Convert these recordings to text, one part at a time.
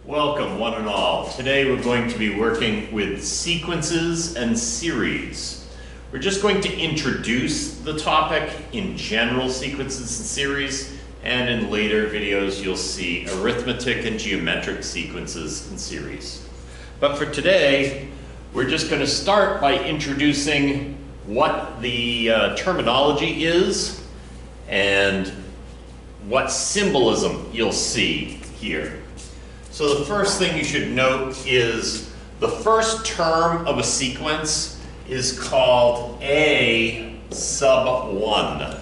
Welcome, one and all. Today we're going to be working with sequences and series. We're just going to introduce the topic in general sequences and series, and in later videos you'll see arithmetic and geometric sequences and series. But for today, we're just going to start by introducing what the terminology is and what symbolism you'll see here. So the first thing you should note is the first term of a sequence is called A sub 1.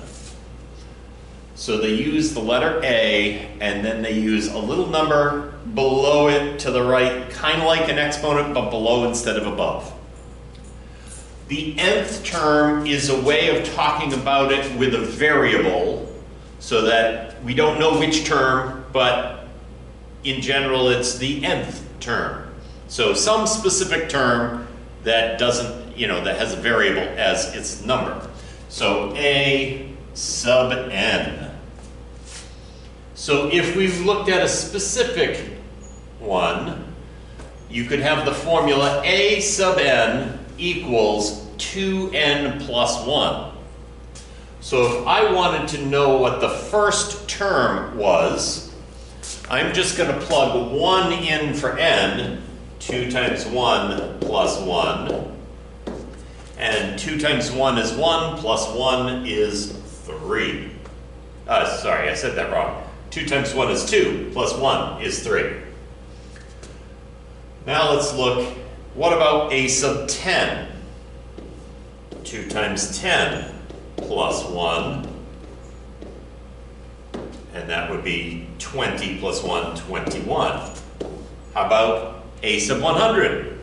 So they use the letter A and then they use a little number below it to the right, kind of like an exponent but below instead of above. The nth term is a way of talking about it with a variable so that we don't know which term, but in general, it's the nth term. So some specific term that doesn't, that has a variable as its number. So A sub n. So if we looked at a specific one, you could have the formula A sub n equals 2n plus 1. So if I wanted to know what the first term was, I'm just going to plug 1 in for n, 2 times 1 plus 1, and 2 times 1 is 1 plus 1 is 3. Sorry, I said that wrong. 2 times 1 is 2 plus 1 is 3. Now let's look, what about a sub 10? 2 times 10 plus 1. And that would be 20 plus 1, 21. How about a sub 100?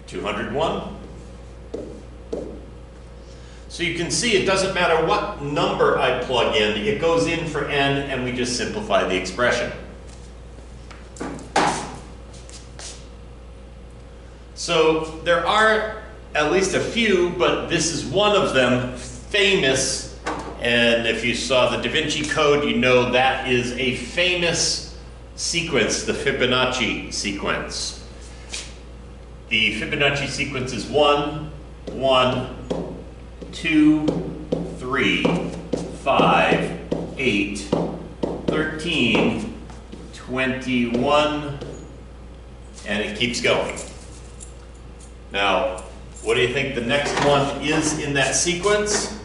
$201. So you can see it doesn't matter what number I plug in, it goes in for n and we just simplify the expression. So there are at least a few, but this is one of them, famous, and if you saw the Da Vinci Code, you know that is a famous sequence, the Fibonacci sequence. The Fibonacci sequence is 1, 1, 2, 3, 5, 8, 13, 21, and it keeps going. Now, what do you think the next one is in that sequence?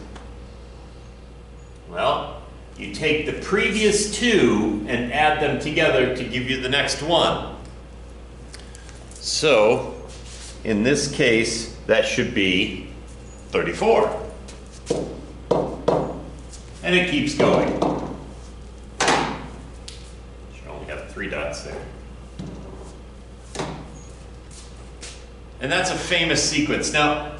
Well, you take the previous two and add them together to give you the next one. So, in this case, that should be 34. And it keeps going. Should only have 3 dots there. And that's a famous sequence. Now,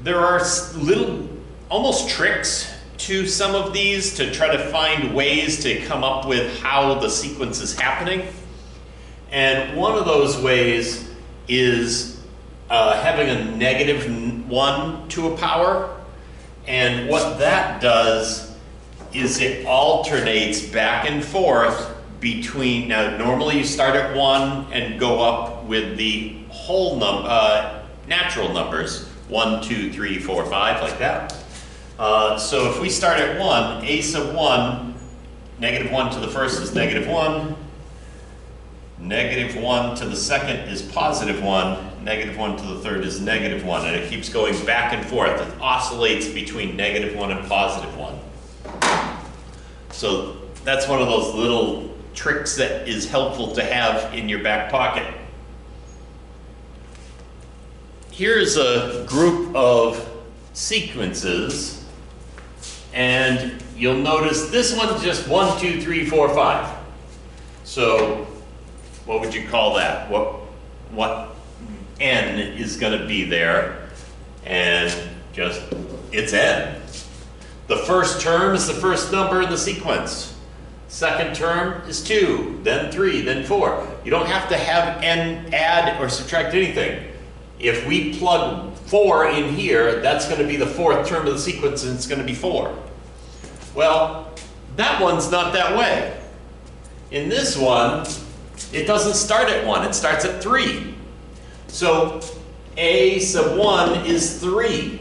there are little, almost tricks to some of these to try to find ways to come up with how the sequence is happening. And one of those ways is having a negative 1 to a power. And what that does is it alternates back and forth between, now normally you start at 1 and go up with the whole natural numbers, 1, 2, 3, 4, 5, like that. So if we start at 1, a sub 1, negative 1 to the first is negative 1, negative 1 to the second is positive 1, negative 1 to the third is negative 1, and it keeps going back and forth. It oscillates between negative 1 and positive 1. So that's one of those little tricks that is helpful to have in your back pocket. Here's a group of sequences, and you'll notice this one's just 1, 2, 3, 4, 5. So what would you call that? What n is going to be there? And just, it's n. The first term is the first number in the sequence. Second term is 2, then 3, then 4. You don't have to have n add or subtract anything. If we plug 4 in here, that's going to be the 4th term of the sequence, and it's going to be 4. Well, that one's not that way. In this one, it doesn't start at 1, it starts at 3. So a sub 1 is 3.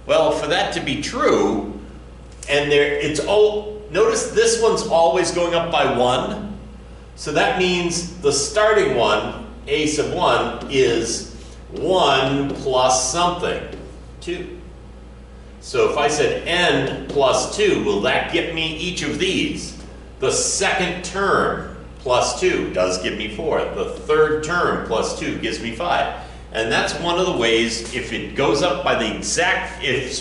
Well, for that to be true, and notice this one's always going up by 1. So that means the starting one, a sub 1, is 1 plus something, 2. So if I said n plus 2, will that get me each of these? The second term plus 2 does give me 4. The third term plus 2 gives me 5. And that's one of the ways, if it goes up by the exact, if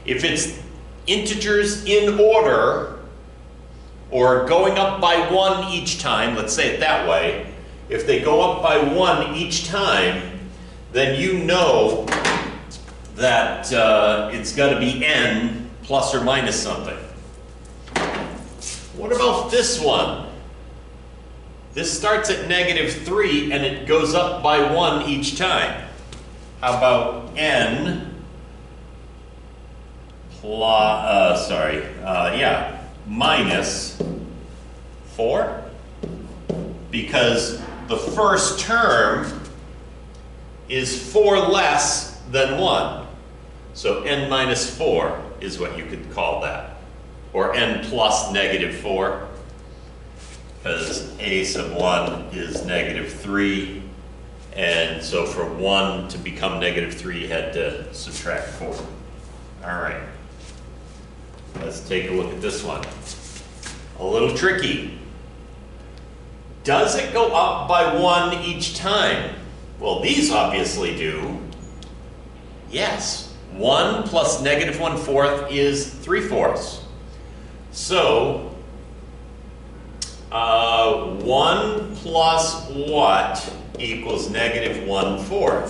it's integers in order, or going up by 1 each time, let's say it that way, if they go up by 1 each time, then you know that it's got to be n plus or minus something. What about this one? This starts at -3 and it goes up by 1 each time. How about n minus 4? Because the first term is 4 less than 1. So n minus 4 is what you could call that. Or n plus -4. Because a sub 1 is -3. And so for 1 to become -3, you had to subtract 4. All right. Let's take a look at this one. A little tricky. Does it go up by 1 each time? Well, these obviously do. Yes. 1 plus -1/4 is 3/4. So, 1 plus what equals -1/4?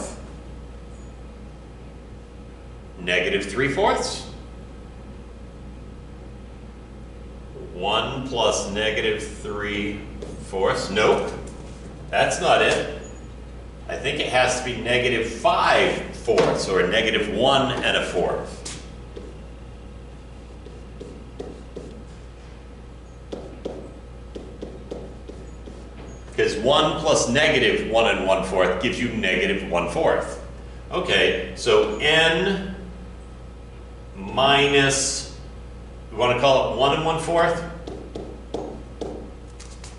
-3/4? 1 plus -3/4? Nope. That's not it. I think it has to be -5/4, or -1 1/4. Because 1 plus -1 1/4 gives you -1/4. Okay, so n minus, you want to call it 1 1/4?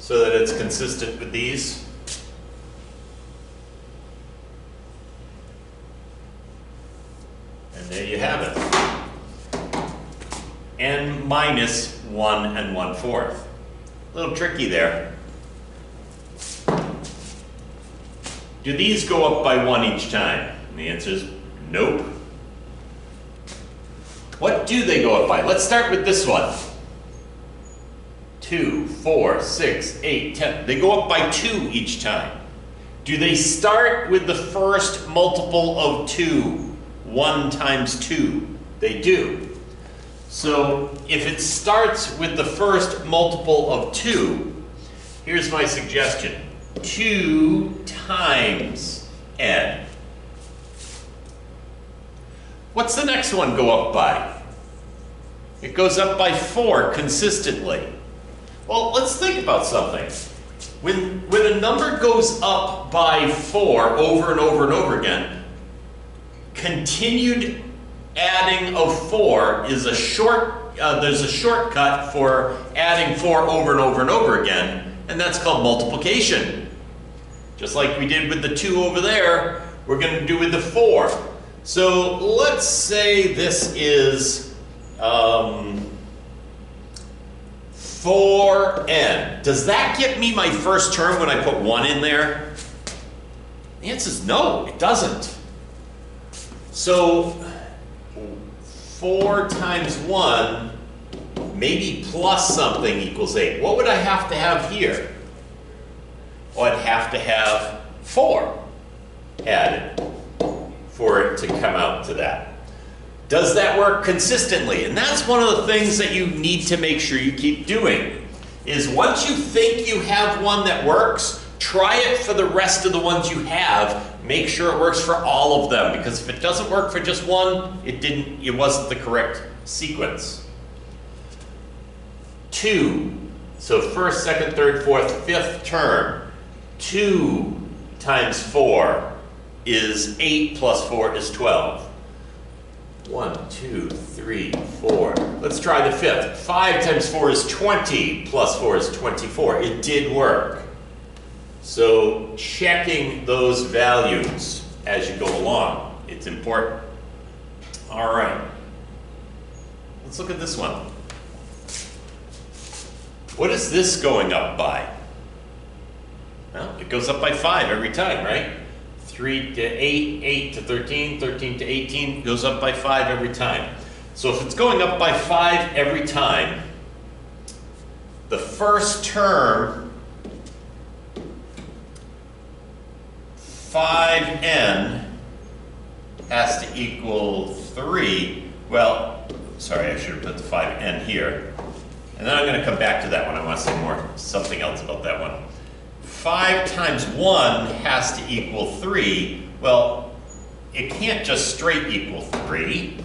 So that it's consistent with these. And there you have it. N minus 1 1/4. A little tricky there. Do these go up by 1 each time? And the answer is nope. What do they go up by? Let's start with this one. 2, 4, 6, 8, 10. They go up by 2 each time. Do they start with the first multiple of 2? 1 times 2. They do. So if it starts with the first multiple of 2, here's my suggestion. 2 times n. What's the next one go up by? It goes up by 4 consistently. Well, let's think about something. When a number goes up by 4 over and over and over again, continued adding of 4 is there's a shortcut for adding 4 over and over and over again, and that's called multiplication. Just like we did with the 2 over there, we're going to do with the 4. So let's say this is 4n. Does that get me my first term when I put 1 in there? The answer is no, it doesn't. So 4 times 1, maybe plus something equals 8. What would I have to have here? Well, I'd have to have 4 added for it to come out to that. Does that work consistently? And that's one of the things that you need to make sure you keep doing, is once you think you have one that works, try it for the rest of the ones you have. make sure it works for all of them, because if it doesn't work for just one, it wasn't the correct sequence. 2, so first, second, third, fourth, fifth term. 2 times 4 is 8 plus 4 is 12. 1, 2, 3, 4. Let's try the fifth. 5 times 4 is 20, plus 4 is 24. It did work. So checking those values as you go along, it's important. All right. Let's look at this one. What is this going up by? Well, it goes up by 5 every time, right? 3 to 8, 8 to 13, 13 to 18, goes up by 5 every time. So if it's going up by 5 every time, the first term, 5n, has to equal 3. Well, sorry, I should have put the 5n here. And then I'm going to come back to that one. I want to say something else about that one. 5 times 1 has to equal 3. Well, it can't just straight equal 3.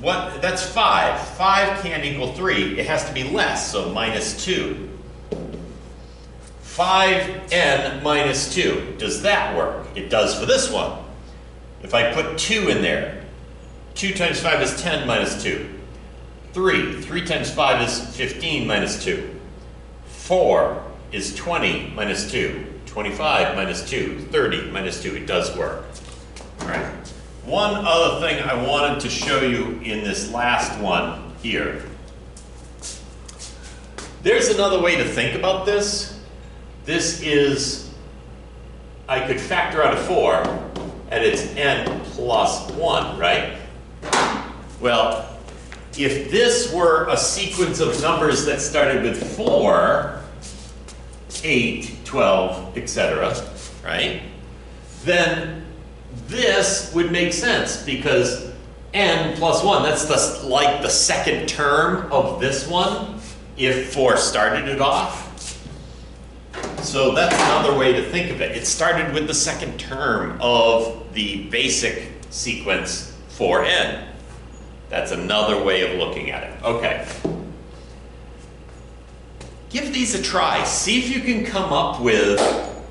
That's 5. 5 can't equal 3. It has to be less, so minus 2. 5n minus 2. Does that work? It does for this one. If I put 2 in there, 2 times 5 is 10 minus 2. 3. 3 times 5 is 15 minus 2. 4 is 20 minus 2. 25 minus 2. 30 minus 2. It does work. All right. One other thing I wanted to show you in this last one here. There's another way to think about this. This is, I could factor out a 4, and it's n plus 1, right? Well, if this were a sequence of numbers that started with 4, 8, 12, etc., right? Then this would make sense, because n plus 1, that's like the second term of this one, if 4 started it off. So that's another way to think of it. It started with the second term of the basic sequence 4n. That's another way of looking at it. Okay. Give these a try. See if you can come up with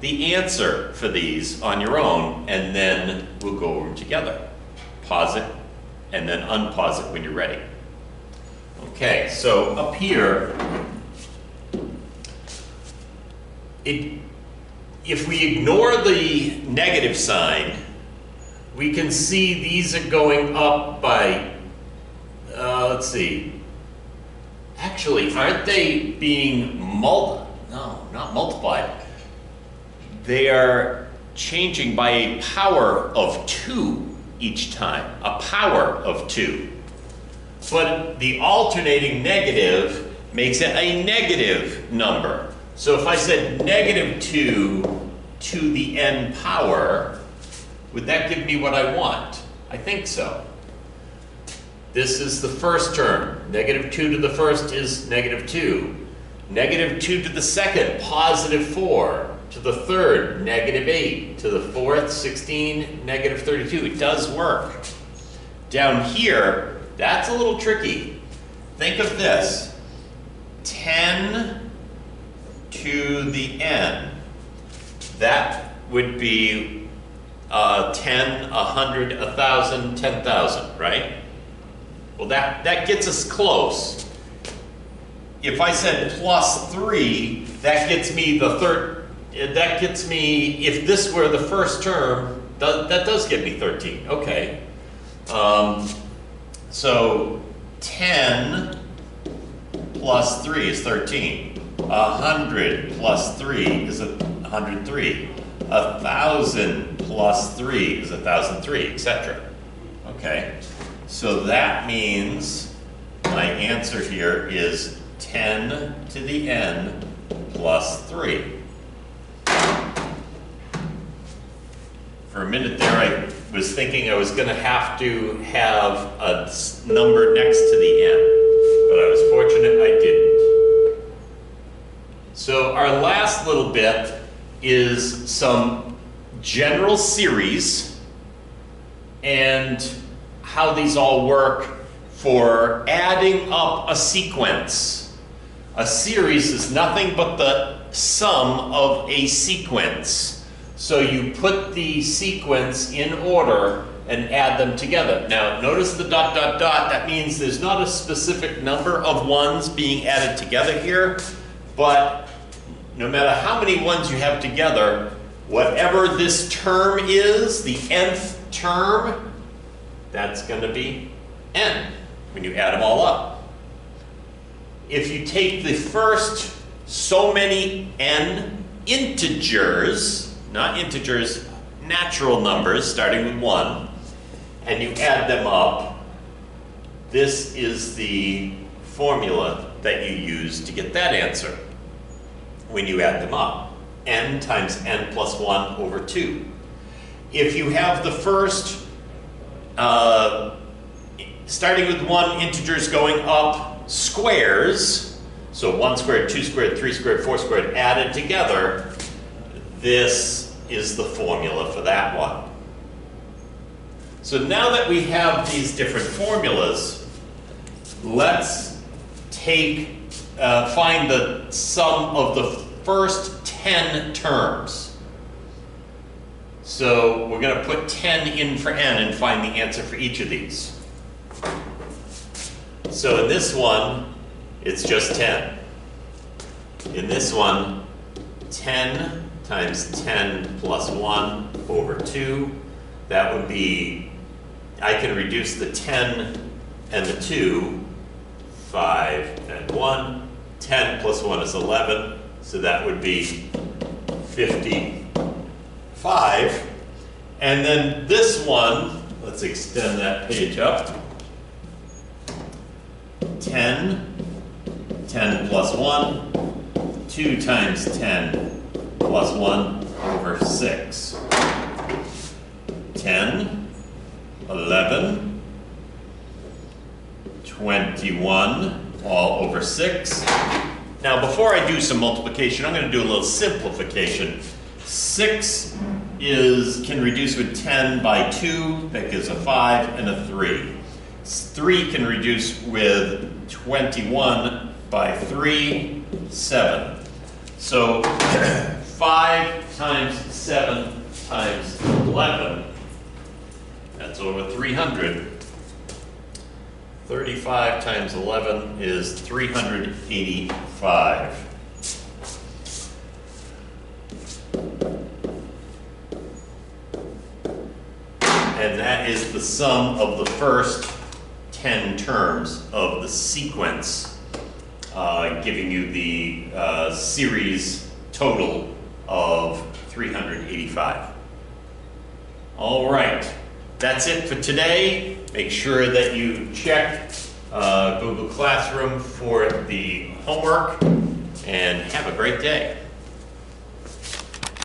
the answer for these on your own, and then we'll go over them together. Pause it, and then unpause it when you're ready. Okay, so up here, if we ignore the negative sign, we can see these are going up by, let's see, actually, aren't they being no, not multiplied. They are changing by a power of 2 each time, a power of 2. But the alternating negative makes it a negative number. So if I said negative 2 to the n power, would that give me what I want? I think so. This is the first term. Negative 2 to the first is negative 2. Negative 2 to the second, positive 4. To the third, negative 8. To the fourth, 16, negative 32. It does work. Down here, that's a little tricky. Think of this. 10 to the n. That would be 10, 100, 1,000, 10,000, right? Well, that gets us close. If I said plus 3, that gets me the third. That gets me, if this were the first term, that does get me 13. Okay. So 10 plus 3 is 13. 100 plus 3 is 103. 1,000 plus 3 is 1,003, etc. Okay. So that means my answer here is 10 to the n plus 3. For a minute there, I was thinking I was going to have a number next to the n, but I was fortunate I didn't. So our last little bit is some general series and how these all work for adding up a sequence. A series is nothing but the sum of a sequence. So you put the sequence in order and add them together. Now notice the dot, dot, dot. That means there's not a specific number of ones being added together here, but no matter how many ones you have together, whatever this term is, the nth term, that's going to be n when you add them all up. If you take the first so many n integers, not integers, natural numbers starting with 1, and you add them up, this is the formula that you use to get that answer when you add them up. N times n plus 1 over 2. If you have the first, starting with 1, integers going up, squares, so 1 squared, 2 squared, 3 squared, 4 squared added together, this is the formula for that one. So now that we have these different formulas, let's find the sum of the first 10 terms. So we're going to put 10 in for n and find the answer for each of these. So in this one, it's just 10. In this one, 10 times 10 plus 1 over 2. That would be, I can reduce the 10 and the 2, 5 and 1. 10 plus 1 is 11, so that would be 55. And then this one, let's extend that page up. 10, 10 plus 1, 2 times 10 plus 1 over 6. 10, 11, 21, all over 6. Now before I do some multiplication, I'm going to do a little simplification. 6 can reduce with 10 by 2, that gives a 5 and a 3. 3 can reduce with 21 by 3, 7. So 5 times 7 times 11, that's over 300. 35 times 11 is 385. And that is the sum of the first 10 terms of the sequence, giving you the series total of 385. All right, that's it for today. Make sure that you check Google Classroom for the homework, and have a great day.